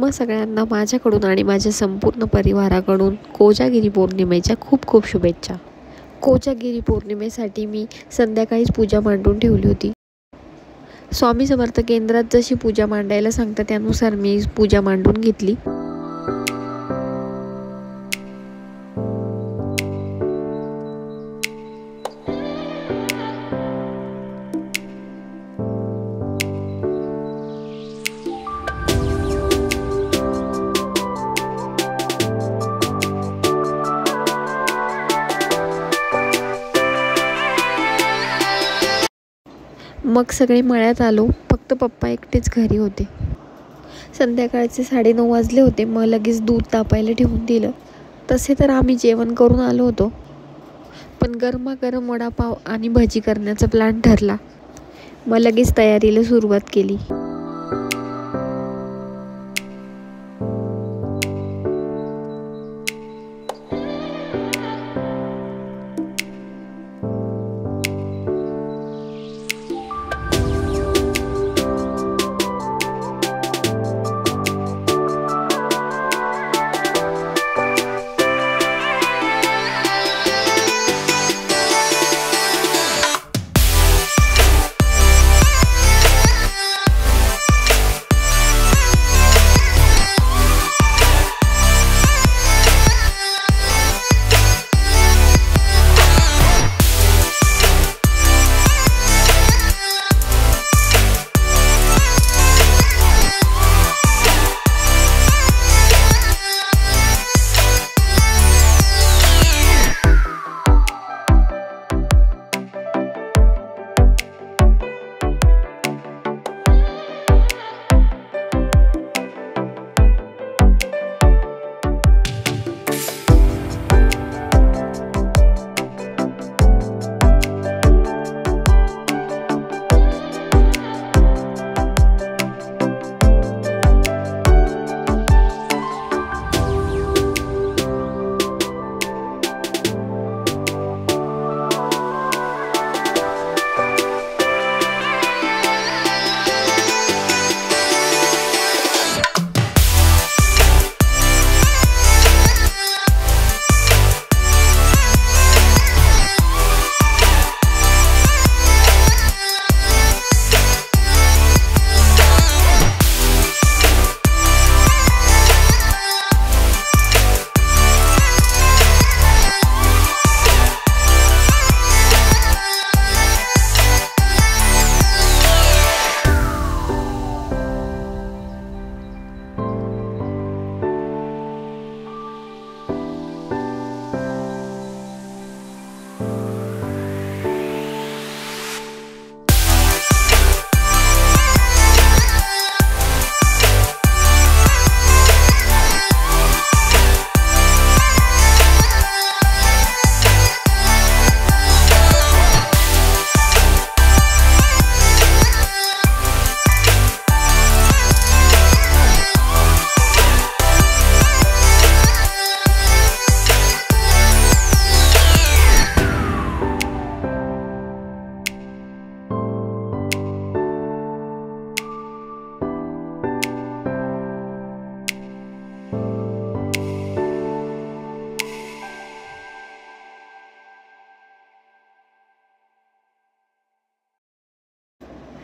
तुम्हा सगळ्यांना माझ्याकडून आणि माझ्या संपूर्ण परिवाराकडून कोजागिरी पौर्णिमेच्या खूप खूप शुभेच्छा। कोजागिरी पौर्णिमेसाठी मी संध्याकाळीच पूजा मांडून ठेवली होती। स्वामी समर्थ केंद्रात जशी पूजा मांडायला सांगतात त्यानुसार मी पूजा मांडून घेतली। मग सगळे मळ्यात आलो, फक्त पप्पा एकटेच घरी होते। संध्याकाळचे 9:30 वाजले होते। मग लगेच दूध तापायला ठेवून दिलं। तसे तर आम्ही जेवण करून आलो होतो, पण गरमागरम वडापाव आणि भजी करण्याचा प्लॅन ठरला। मग लगेच तयारीला सुरुवात केली।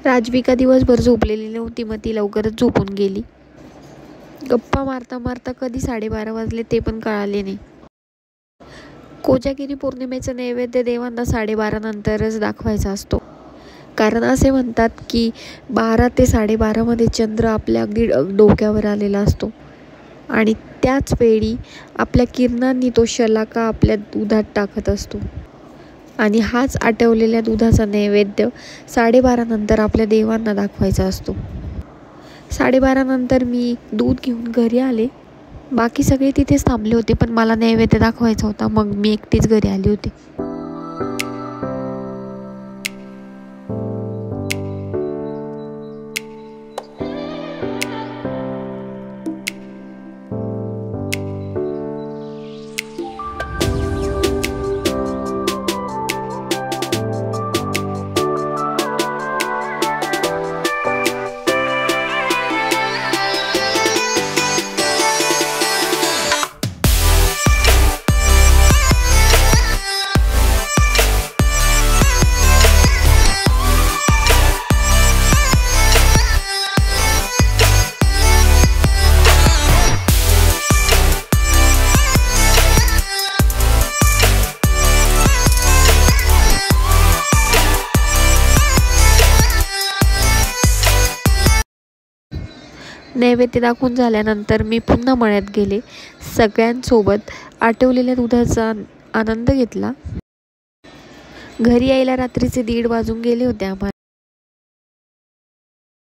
राजविका दिवसभर झोपलेली नव्हती, मग ती लवकरच झोपून गेली। गप्पा मारता मारता कधी 12:30 वाजले ते पण कळाले नाही। कोजागिरी पौर्णिमेचा नैवेद्य देवांना 12:30 नंतरच दाखवायचा असतो, कारण असे म्हणतात की 12 ते 12:30 मध्ये चंद्र आपल्या अगदी डोक्यावर आलेला असतो आणि त्याच वेळी आपल्या किरणांनी तो शलाका आपल्या दुधात टाकत असतो आणि हाच आटवलेल्या दुधाचा नैवेद्य 12:30 नंतर आपल्या देवांना दाखवायचा असतो। 12:30 नंतर मी दूध घेऊन घरी आले। बाकी सगळे तिथेच थांबले होते, पण मला नैवेद्य दाखवायचा होता, मग मी एकटीच घरी आली होती। नैवेद्य दाखवून झाल्यानंतर मी पुन्हा मळ्यात गेले. सगळ्यांसोबत आटवलेल्या दुधाचा आनंद घेतला. घरी यायला रात्रीचे 1:30 वाजून गेले होते आम्हाला.